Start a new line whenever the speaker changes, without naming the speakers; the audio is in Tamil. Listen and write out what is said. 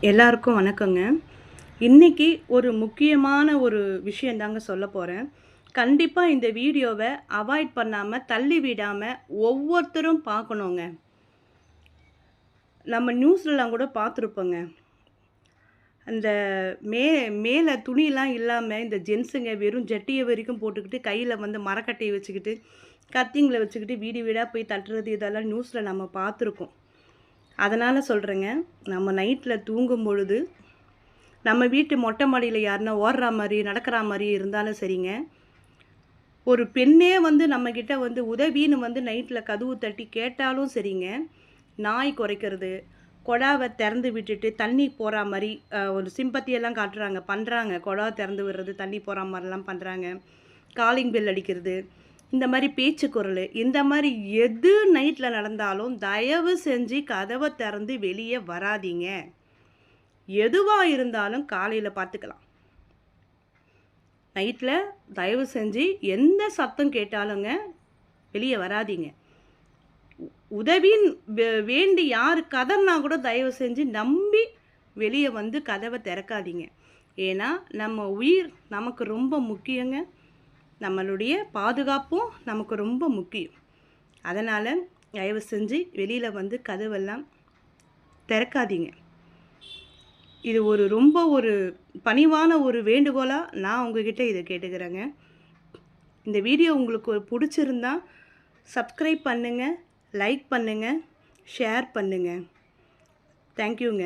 எல்லாருக்கும் வணக்கங்க. இன்னைக்கு ஒரு முக்கியமான ஒரு விஷயம் தாங்க சொல்லப் போறேன். கண்டிப்பா இந்த வீடியோவ அவாய்ட் பண்ணாம, தள்ளி விடாம ஒவ்வொருத்தரும் பார்க்கணுங்க. நம்ம நியூஸ்லலாம் கூட பார்த்துருப்போங்க. அந்த மே மேல துணிலாம் இல்லாம இந்த ஜென்ஸுங்க வெறும் ஜட்டிய வரைக்கும் போட்டுக்கிட்டு, கையில வந்து மரக்கட்டைய வச்சுக்கிட்டு, கத்திங்கள வச்சுக்கிட்டு வீடு வீடா போய் தட்டுறது இதெல்லாம் நியூஸ்ல நம்ம பார்த்துருக்கோம். அதனால சொல்றேங்க, நம்ம நைட்ல தூங்கும் பொழுது நம்ம வீட்டு மொட்டை மாடியில யாருன்னா ஓடுறா மாரி, நடக்கிறா மாரி இருந்தாலும் சரிங்க, ஒரு பெண்ணே வந்து நம்மகிட்ட வந்து உதவின்னு வந்து நைட்ல கதவு தட்டி கேட்டாலும் சரிங்க, நாய் குரைக்கிறது, கொடாவ திறந்து விட்டுட்டு தண்ணி போறா மாரி ஒரு சிம்பத்தியெல்லாம் காட்டுறாங்க, பண்றாங்க. கொடா திறந்து விடுறது, தண்ணி போறா மாரிலாம் பண்றாங்க. காலிங் பெல் அடிக்கிறது, இந்த மாரி பேச்சு குரலு, இந்த மாரி எது நைட்ல நடந்தாலும் தயவு செஞ்சு கதவ திறந்து வெளிய வராதீங்க. எதுவா இருந்தாலும் காலையில பார்த்துக்கலாம். நைட்ல தயவு செஞ்சு எந்த சத்தம் கேட்டாலுங்க வெளிய வராதீங்க. உதவின்னு வேண்டி யாரு கதறினா கூட தயவு செஞ்சு நம்பி வெளிய வந்து கதவ திறக்காதீங்க. ஏன்னா, நம்ம உயிர் நமக்கு ரொம்ப முக்கியங்க. நம்மளுடைய பாதுகாப்பும் நமக்கு ரொம்ப முக்கியம். அதனால தயவு செஞ்சு வெளியில வந்து கதவெல்லாம் திறக்காதீங்க. இது ரொம்ப ஒரு பணிவான ஒரு வேண்டுகோளா நான் உங்ககிட்ட இத கேட்டுக்கிறேங்க. இந்த வீடியோ உங்களுக்கு புடிச்சிருந்தா சப்ஸ்கிரைப் பண்ணுங்க, லைக் பண்ணுங்க, ஷேர் பண்ணுங்க. தேங்க் யூங்க.